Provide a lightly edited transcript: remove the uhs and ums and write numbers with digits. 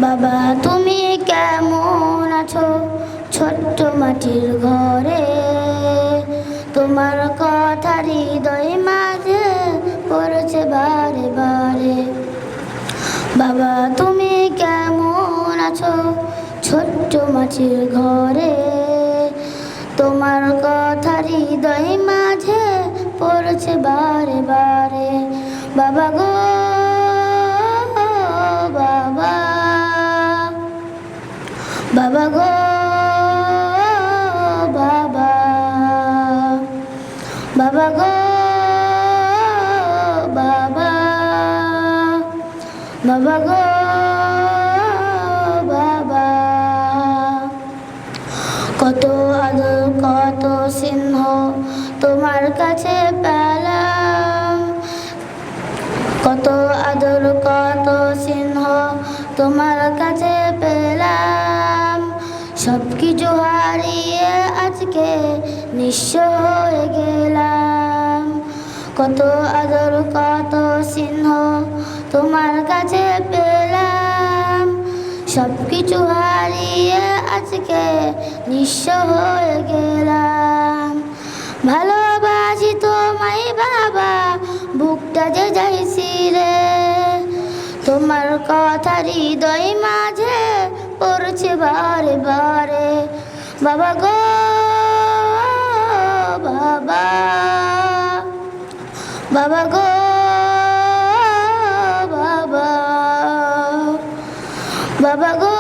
বাবা তুমি কেমন আছো ছোট্ট মাটির ঘরে, তোমার কথা হৃদয় মাঝে পড়ছে বারে বারে। বাবা তুমি কেমন আছো ছোট্ট মাটির ঘরে, তোমার কথা হৃদয় মাঝে পড়ছে বারে বারে। বাবা গো বাবা, বাবা গো বাবা, বাবা গো বাবা, বাবা গো বাবা। কত আদর কত স্নেহ তোমার কাছে পেলাম, কত আদর কত স্নেহ তোমার কাছে পেলাম। সব কিছু হারিয়ে আজকে নিঃস্ব হয়ে গেলাম। কত আদর কত স্নেহ তোমার কাছে পেলাম, সব কিছু হারিয়ে আজকে নিঃস্ব হয়ে গেলাম। ভালোবাসি তোমায় বাবা, বুকটা যে যাইছি রে, তোমার কথা হৃদয় মাঝে পড়ছে বারে বারে। বাবা গো বাবা, বাবা গো বাবা, বাবা গো